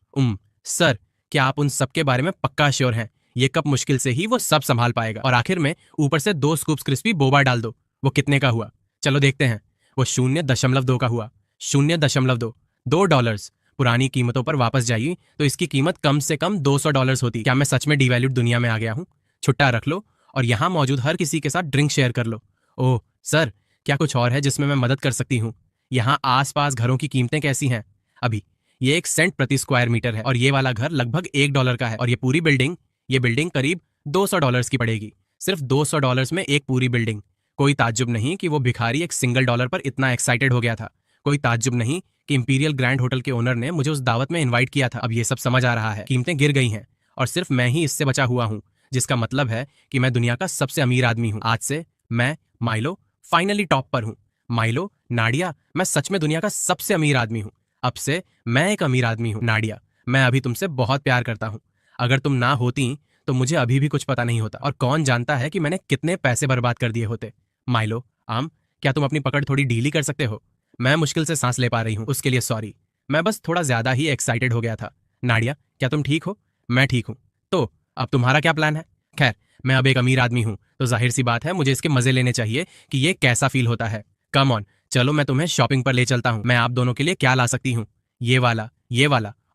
सर, क्या आप उन सब के बारे में पक्का श्योर हैं? ये कप मुश्किल से ही वो सब संभाल पाएगा। और आखिर में ऊपर से 2 स्कूप्स क्रिस्पी बोबा डाल दो। वो कितने का हुआ? चलो देखते हैं। वो 0.2 का हुआ। 0.2, $2। पुरानी कीमतों पर वापस जाइए तो इसकी कीमत कम से कम $200 होती। क्या मैं सच में डिवैल्यूड दुनिया में आ गया हूँ? छुट्टा रख लो और यहाँ मौजूद हर किसी के साथ ड्रिंक शेयर कर लो। ओह सर, क्या कुछ और है जिसमें मैं मदद कर सकती हूँ? यहाँ आसपास घरों की कीमतें कैसी हैं? अभी ये 1 सेंट प्रति स्क्वायर मीटर है और ये वाला घर लगभग $1 का है और ये पूरी बिल्डिंग, ये बिल्डिंग करीब $200 की पड़ेगी। सिर्फ $200 में एक पूरी बिल्डिंग। कोई ताज्जुब नहीं कि वो भिखारी एक सिंगल डॉलर पर इतना एक्साइटेड हो गया था। कोई ताज्जुब नहीं कि इंपीरियल ग्रैंड होटल के ओनर ने मुझे उस दावत में इनवाइट किया था। अब ये सब समझ आ रहा है। कीमतें गिर गई हैं और सिर्फ मैं ही इससे बचा हुआ हूँ, जिसका मतलब है कि मैं दुनिया का सबसे अमीर आदमी हूँ। आज से मैं माइलो फाइनली टॉप पर हूँ। माइलो, नाडिया, मैं सच में दुनिया का सबसे अमीर आदमी हूँ। अब से मैं एक अमीर आदमी हूँ। नाडिया, मैं अभी तुमसे बहुत प्यार करता हूँ। अगर तुम ना होती तो मुझे अभी भी कुछ पता नहीं होता और कौन जानता है कि मैंने कितने पैसे बर्बाद कर दिए होते। माइलो, क्या तुम अपनी पकड़ थोड़ी ढीली कर सकते हो? मैं मुश्किल से सांस ले पा रही हूँ, उसके लिए सॉरी। मैं बस थोड़ा ज्यादा ही एक्साइटेड हो गया था। नाडिया, क्या तुम ठीक हो? मैं ठीक हूँ। तो अब तुम्हारा क्या प्लान है? खैर, मैं अब एक अमीर आदमी हूँ तो जाहिर सी बात है मुझे इसके मजे लेने चाहिए कि ये कैसा फील होता है। कम ऑन, चलो मैं तुम्हें शॉपिंग पर ले चलता हूँ। मैं आप दोनों के लिए क्या ला सकती हूँ? ये वाला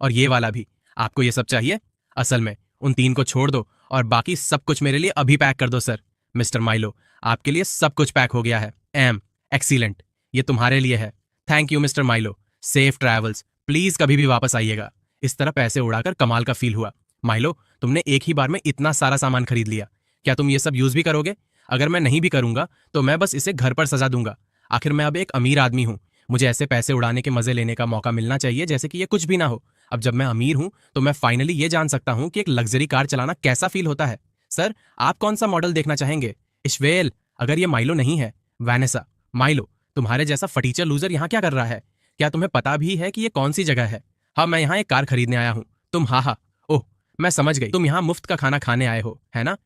और ये वाला भी। आपको ये सब चाहिए? असल में उन 3 को छोड़ दो और बाकी सब कुछ मेरे लिए अभी पैक कर दो सर। मिस्टर माइलो, आपके लिए सब कुछ पैक हो गया है। एक्सीलेंट, ये तुम्हारे लिए है। Thank you mister Milo. Safe travels. Please कभी भी वापस आइएगा। इस तरह पैसे उड़ाकर कमाल का फील हुआ। माइलो, तुमने एक ही बार में इतना सारा सामान खरीद लिया, क्या तुम ये सब यूज भी करोगे? अगर मैं नहीं भी करूंगा तो मैं बस इसे घर पर सजा दूंगा। आखिर मैं अब एक अमीर आदमी हूँ, मुझे ऐसे पैसे उड़ाने के मजे लेने का मौका मिलना चाहिए जैसे कि ये कुछ भी ना हो। अब जब मैं अमीर हूं तो मैं फाइनली ये जान सकता हूं कि एक लग्जरी कार चलाना कैसा फील होता है। सर, आप कौन सा मॉडल देखना चाहेंगे? इश्वेल, अगर ये माइलो नहीं है, वैनेसा। माइलो, तुम्हारे जैसा फटीचर लूजर यहाँ क्या कर रहा है? क्या तुम्हें पता भी है कि ये कौन सी जगह है? हाँ, मैं यहाँ एक कार खरीदने आया हूँ। तुम? हाँ, ओह मैं समझ गई, तुम यहाँ मुफ्त का खाना खाने आए हो, है ना?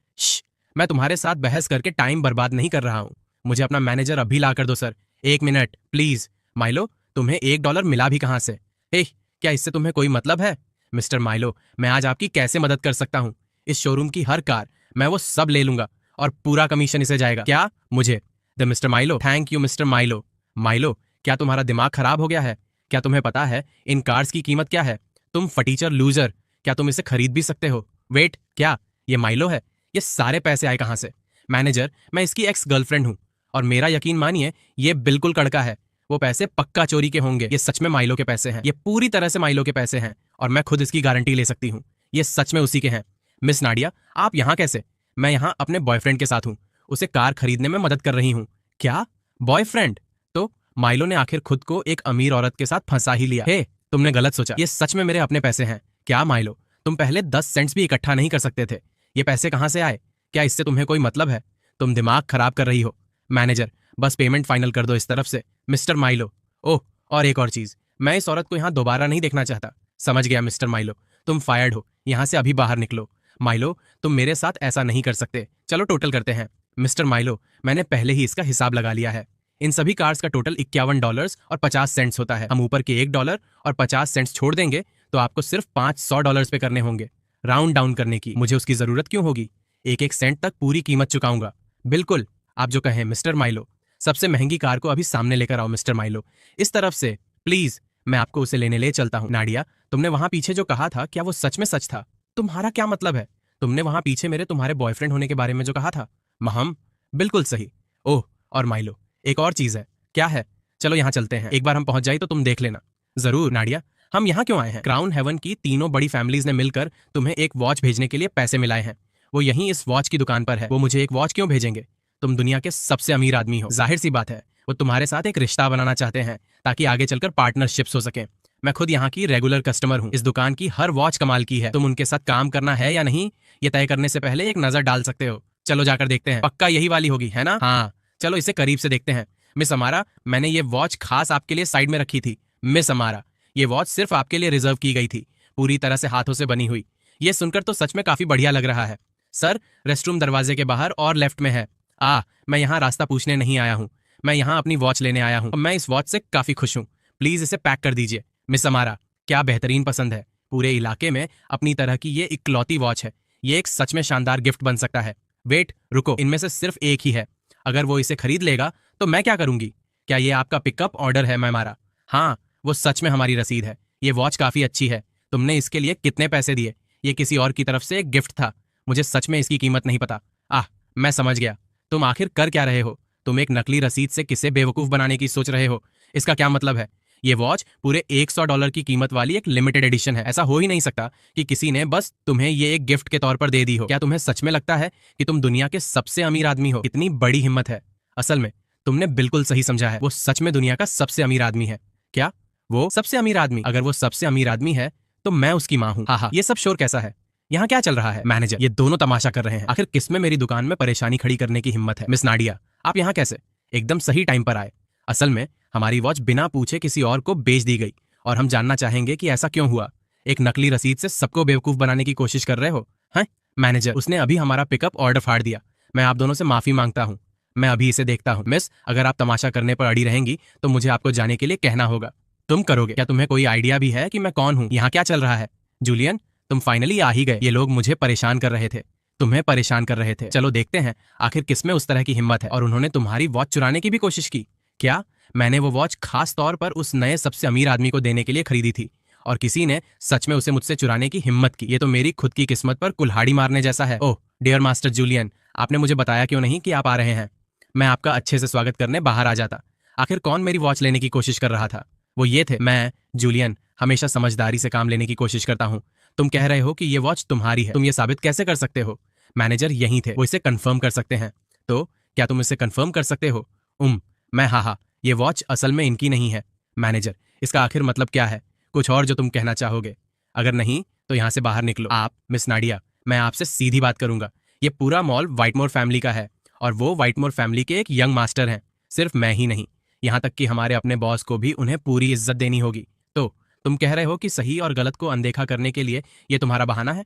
मैं तुम्हारे साथ बहस करके टाइम बर्बाद नहीं कर रहा हूँ। मुझे अपना मैनेजर अभी ला कर दो सर। एक मिनट प्लीज। माइलो, तुम्हें $1 मिला भी कहां से? हे, क्या इससे तुम्हें कोई मतलब है? मिस्टर माइलो, मैं आज आपकी कैसे मदद कर सकता हूँ? इस शोरूम की हर कार मैं वो सब ले लूंगा और पूरा कमीशन इसे जाएगा। क्या? मुझे? The mister Milo, thank you mister Milo. Milo, क्या तुम्हारा दिमाग खराब हो गया है? क्या तुम्हें पता है इन कार्स की कीमत क्या है? तुम फटीचर लूजर, क्या तुम इसे खरीद भी सकते हो? वेट, क्या ये माइलो है? ये सारे पैसे आए कहां से? मैनेजर, मैं इसकी एक्स गर्लफ्रेंड हूं और मेरा यकीन मानिए ये बिल्कुल कड़का है। वो पैसे पक्का चोरी के होंगे। ये सच में माइलो के पैसे हैं। ये पूरी तरह से माइलो के पैसे हैं और मैं खुद इसकी गारंटी ले सकती हूँ। ये सच में उसी के हैं। मिस नाडिया, आप यहाँ कैसे? मैं यहाँ अपने बॉयफ्रेंड के साथ हूँ। उसे कार खरीदने में मदद कर रही हूँ। क्या? बॉयफ्रेंड? तो माइलो ने आखिर खुद को एक अमीर औरत के साथ फंसा ही लिया। हे, तुमने गलत सोचा। ये सच में मेरे अपने पैसे हैं। क्या माइलो, तुम पहले 10 सेंट्स भी इकट्ठा नहीं कर सकते थे? ये पैसे कहां से आए? क्या इससे तुम्हें कोई मतलब है? तुम दिमाग खराब कर रही हो। मैनेजर, बस पेमेंट फाइनल कर दो इस तरफ से। मिस्टर माइलो, ओह, और एक और चीज, मैं इस औरत को यहाँ दोबारा नहीं देखना चाहता। समझ गया मिस्टर माइलो, तुम फायर्ड हो। यहाँ से अभी बाहर निकलो। माइलो, तुम मेरे साथ ऐसा नहीं कर सकते। चलो टोटल करते हैं। मिस्टर माइलो, मैंने पहले ही इसका हिसाब लगा लिया है। इन सभी कार्स का टोटल $51 और 50 सेंट्स होता है। हम ऊपर के $1 और 50 सेंट्स छोड़ देंगे तो आपको सिर्फ $500 पे करने होंगे। राउंड डाउन करने की मुझे उसकी जरूरत क्यों होगी? एक एक सेंट तक पूरी कीमत चुकाऊंगा। बिल्कुल, आप जो कहें मिस्टर माइलो। सबसे महंगी कार को अभी सामने लेकर आओ मिस्टर माइलो। इस तरफ से प्लीज, मैं आपको उसे लेने ले चलता हूँ। नाडिया, तुमने वहां पीछे जो कहा था, क्या वो सच में सच था? तुम्हारा क्या मतलब है? तुमने वहां पीछे मेरे तुम्हारे बॉयफ्रेंड होने के बारे में जो कहा था। महम, बिल्कुल सही। ओह, और माइलो, एक और चीज है। क्या है? चलो यहाँ चलते हैं। एक बार हम पहुंच जाए तो तुम देख लेना। जरूर नाडिया, हम यहाँ क्यों आए हैं? क्राउन हेवन की तीनों बड़ी फैमिलीज ने मिलकर तुम्हें एक वॉच भेजने के लिए पैसे मिलाए हैं। वो यहीं इस वॉच की दुकान पर है। वो मुझे एक वॉच क्यों भेजेंगे? तुम दुनिया के सबसे अमीर आदमी हो, जाहिर सी बात है वो तुम्हारे साथ एक रिश्ता बनाना चाहते हैं ताकि आगे चलकर पार्टनरशिप्स हो सके। मैं खुद यहाँ की रेगुलर कस्टमर हूँ। इस दुकान की हर वॉच कमाल की है। तुम उनके साथ काम करना है या नहीं, ये तय करने से पहले एक नजर डाल सकते हो। चलो जाकर देखते हैं। पक्का यही वाली होगी, है ना? हाँ, चलो इसे करीब से देखते हैं। मिस अमारा, मैंने ये वॉच खास आपके लिए साइड में रखी थी। मिस अमारा, ये वॉच सिर्फ आपके लिए रिजर्व की गई थी, पूरी तरह से हाथों से बनी हुई। ये सुनकर तो सच में काफी बढ़िया लग रहा है। सर, रेस्टरूम दरवाजे के बाहर और लेफ्ट में है। मैं यहाँ रास्ता पूछने नहीं आया हूँ, मैं यहाँ अपनी वॉच लेने आया हूँ। मैं इस वॉच से काफी खुश हूँ। प्लीज इसे पैक कर दीजिए। मिस अमारा, क्या बेहतरीन पसंद है। पूरे इलाके में अपनी तरह की ये इकलौती वॉच है। ये एक सच में शानदार गिफ्ट बन सकता है। वेट, रुको, इनमें से सिर्फ एक ही है। अगर वो इसे खरीद लेगा तो मैं क्या करूंगी? क्या ये आपका पिकअप ऑर्डर है मैमारा? हाँ, वो सच में हमारी रसीद है। ये वॉच काफी अच्छी है। तुमने इसके लिए कितने पैसे दिए? ये किसी और की तरफ से एक गिफ्ट था। मुझे सच में इसकी कीमत नहीं पता। मैं समझ गया। तुम आखिर कर क्या रहे हो? तुम एक नकली रसीद से किसे बेवकूफ बनाने की सोच रहे हो? इसका क्या मतलब है? ये वॉच पूरे $100 की कीमत वाली एक लिमिटेड एडिशन है। ऐसा हो ही नहीं सकता कि किसी ने बस तुम्हें ये एक गिफ्ट के तौर पर दे दी हो। क्या तुम्हें सच में लगता है कि तुम दुनिया के सबसे अमीर आदमी हो? इतनी बड़ी हिम्मत है। असल में तुमने बिल्कुल सही समझा है। वो सच में दुनिया का सबसे अमीर आदमी है। क्या वो सबसे अमीर आदमी? अगर वो सबसे अमीर आदमी है तो मैं उसकी माँ हूँ। हाँ, ये सब शोर कैसा है? यहाँ क्या चल रहा है? मैनेजर, ये दोनों तमाशा कर रहे हैं। आखिर किसमें मेरी दुकान में परेशानी खड़ी करने की हिम्मत है? मिस नाडिया, आप यहाँ कैसे? एकदम सही टाइम पर आए। असल में हमारी वॉच बिना पूछे किसी और को बेच दी गई और हम जानना चाहेंगे कि ऐसा क्यों हुआ। एक नकली रसीद से सबको बेवकूफ बनाने की कोशिश कर रहे हो? हैं? मैनेजर, उसने अभी हमारा पिकअप ऑर्डर फाड़ दिया। मैं आप दोनों से माफी मांगता हूँ। मैं अभी इसे देखता हूँ। मिस, अगर आप तमाशा करने पर अड़ी रहेंगी तो मुझे आपको जाने के लिए कहना होगा। तुम करोगे? क्या तुम्हें कोई आइडिया भी है कि मैं कौन हूँ? यहाँ क्या चल रहा है? जूलियन, तुम फाइनली आ ही गए। ये लोग मुझे परेशान कर रहे थे, तुम्हें परेशान कर रहे थे। चलो देखते हैं आखिर किसमें उस तरह की हिम्मत है। और उन्होंने तुम्हारी वॉच चुराने की भी कोशिश की। क्या? मैंने वो वॉच खास तौर पर उस नए सबसे अमीर आदमी को देने के लिए खरीदी थी और किसी ने सच में उसे मुझसे चुराने की हिम्मत की। ये तो मेरी खुद की किस्मत पर कुल्हाड़ी मारने जैसा है। ओह डियर मास्टर जूलियन, आपने मुझे बताया क्यों नहीं कि आप आ रहे हैं? मैं आपका अच्छे से स्वागत करने बाहर आ जाता। आखिर कौन मेरी वॉच लेने की कोशिश कर रहा था? वो ये थे। मैं जूलियन हमेशा समझदारी से काम लेने की कोशिश करता हूँ। तुम कह रहे हो कि ये वॉच तुम्हारी है, तुम ये साबित कैसे कर सकते हो? मैनेजर यहीं थे, वो इसे कंफर्म कर सकते हैं। तो क्या तुम इसे कंफर्म कर सकते हो? मैं हाँ, ये वॉच असल में इनकी नहीं है। मैनेजर, इसका आखिर मतलब क्या है? कुछ और जो तुम कहना चाहोगे? अगर नहीं तो यहाँ से बाहर निकलो। आप मिस नाडिया, मैं आपसे सीधी बात करूंगा। ये पूरा मॉल व्हाइटमोर फैमिली का है और वो व्हाइटमोर फैमिली के एक यंग मास्टर हैं। सिर्फ मैं ही नहीं, यहाँ तक कि हमारे अपने बॉस को भी उन्हें पूरी इज्जत देनी होगी। तो तुम कह रहे हो कि सही और गलत को अनदेखा करने के लिए ये तुम्हारा बहाना है?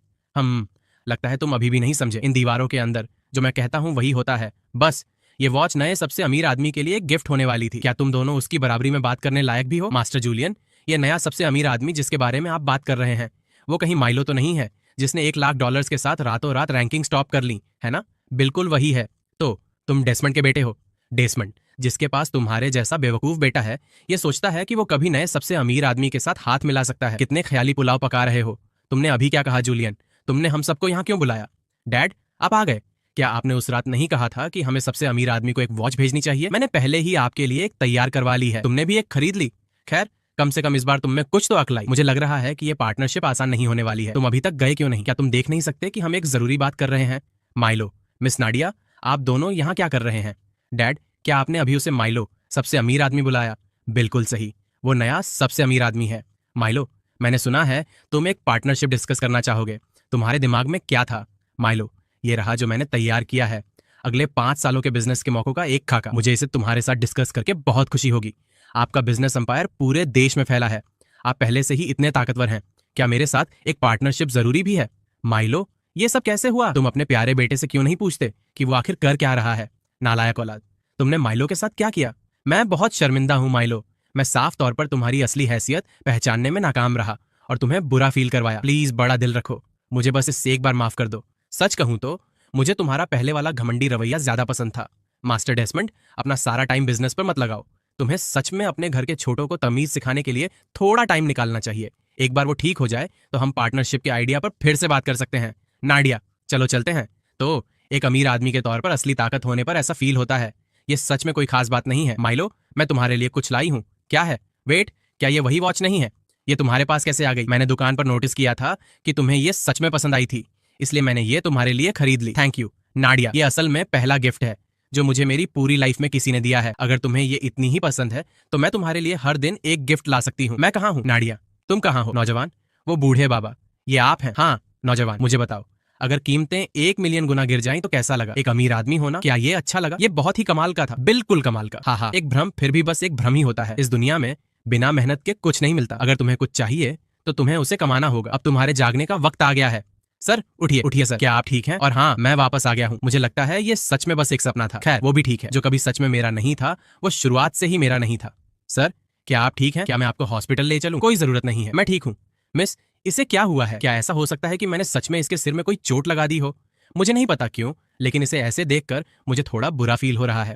लगता है तुम अभी भी नहीं समझे। इन दीवारों के अंदर जो मैं कहता हूँ वही होता है। बस ये वॉच नए सबसे अमीर आदमी के लिए एक गिफ्ट होने वाली थी। क्या तुम दोनों उसकी बराबरी में बात करने लायक भी हो? मास्टर जूलियन, ये नया सबसे अमीर आदमी जिसके बारे में आप बात कर रहे हैं, वो कहीं माइलो तो नहीं है जिसने $1 लाख के साथ रातों रात रैंकिंग स्टॉप कर ली, है ना? बिल्कुल वही है। तो तुम डेसमंड के बेटे हो। डेसमंड, जिसके पास तुम्हारे जैसा बेवकूफ बेटा है, ये सोचता है कि वो कभी नए सबसे अमीर आदमी के साथ हाथ मिला सकता है। कितने ख्याली पुलाव पका रहे हो। तुमने अभी क्या कहा जूलियन? तुमने हम सबको यहाँ क्यों बुलाया? डैड, आप आ गए। क्या आपने उस रात नहीं कहा था कि हमें सबसे अमीर आदमी को एक वॉच भेजनी चाहिए? मैंने पहले ही आपके लिए एक तैयार करवा ली है। तुमने भी एक खरीद ली। खैर, कम से कम इस बार तुम में कुछ तो अक्ल आई। मुझे लग रहा है कि ये पार्टनरशिप आसान नहीं होने वाली है। तुम अभी तक गए क्यों नहीं? क्या तुम देख नहीं सकते कि हम एक जरूरी बात कर रहे हैं? माइलो, मिस नाडिया, आप दोनों यहाँ क्या कर रहे हैं? डैड, क्या आपने अभी उसे माइलो सबसे अमीर आदमी बुलाया? बिल्कुल सही, वो नया सबसे अमीर आदमी है। माइलो, मैंने सुना है तुम एक पार्टनरशिप डिस्कस करना चाहोगे। तुम्हारे दिमाग में क्या था? माइलो, ये रहा जो मैंने तैयार किया है। अगले 5 सालों के बिजनेस के मौकों का एक खाका। मुझे इसे तुम्हारे साथ डिस्कस करके बहुत खुशी होगी। आपका बिजनेस एम्पायर पूरे देश में फैला है। आप पहले से ही इतने ताकतवर हैं। क्या मेरे साथ एक पार्टनरशिप जरूरी भी है? माइलो, ये सब कैसे हुआ? तुम अपने प्यारे बेटे से क्यों नहीं पूछते कि वो आखिर कर क्या रहा है? नालायक औलाद, तुमने माइलो के साथ क्या किया? मैं बहुत शर्मिंदा हूं माइलो। मैं साफ तौर पर तुम्हारी असली हैसियत पहचानने में नाकाम रहा और तुम्हें बुरा फील करवाया। प्लीज बड़ा दिल रखो, मुझे बस इससे एक बार माफ कर दो। सच कहूं तो मुझे तुम्हारा पहले वाला घमंडी रवैया ज्यादा पसंद था। मास्टर डेसमंड, अपना सारा टाइम बिजनेस पर मत लगाओ। तुम्हें सच में अपने घर के छोटों को तमीज सिखाने के लिए थोड़ा टाइम निकालना चाहिए। एक बार वो ठीक हो जाए तो हम पार्टनरशिप के आइडिया पर फिर से बात कर सकते हैं। नाडिया, चलो चलते हैं। तो एक अमीर आदमी के तौर पर असली ताकत होने पर ऐसा फील होता है। ये सच में कोई खास बात नहीं है। माइलो, मैं तुम्हारे लिए कुछ लाई हूँ। क्या है? वेट, क्या ये वही वॉच नहीं है? ये तुम्हारे पास कैसे आ गई? मैंने दुकान पर नोटिस किया था कि तुम्हें ये सच में पसंद आई थी, इसलिए मैंने ये तुम्हारे लिए खरीद ली। थैंक यू नाडिया, ये असल में पहला गिफ्ट है जो मुझे मेरी पूरी लाइफ में किसी ने दिया है। अगर तुम्हें ये इतनी ही पसंद है तो मैं तुम्हारे लिए हर दिन एक गिफ्ट ला सकती हूँ। मैं कहाँ हूँ? नाडिया, तुम कहाँ हो? नौजवान, वो बूढ़े बाबा, ये आप हैं? हाँ। नौजवान, मुझे बताओ, अगर कीमतें 1 मिलियन गुना गिर जाएं तो कैसा लगा? एक अमीर आदमी होना, क्या ये अच्छा लगा? ये बहुत ही कमाल का था। बिल्कुल कमाल का। हाँ हाँ, एक भ्रम फिर भी बस एक भ्रम ही होता है। इस दुनिया में बिना मेहनत के कुछ नहीं मिलता। अगर तुम्हें कुछ चाहिए तो तुम्हें उसे कमाना होगा। अब तुम्हारे जागने का वक्त आ गया है। सर उठिए उठिए सर, क्या आप ठीक हैं? और हाँ, मैं वापस आ गया हूँ। मुझे लगता है ये सच में बस एक सपना था। खैर, वो भी ठीक है। जो कभी सच में मेरा नहीं था वो शुरुआत से ही मेरा नहीं था। सर, क्या आप ठीक हैं? क्या मैं आपको हॉस्पिटल ले चलूं? कोई जरूरत नहीं है, मैं ठीक हूँ। मिस, इसे क्या हुआ है? क्या ऐसा हो सकता है कि मैंने सच में इसके सिर में कोई चोट लगा दी हो? मुझे नहीं पता क्यों, लेकिन इसे ऐसे देखकर मुझे थोड़ा बुरा फील हो रहा है।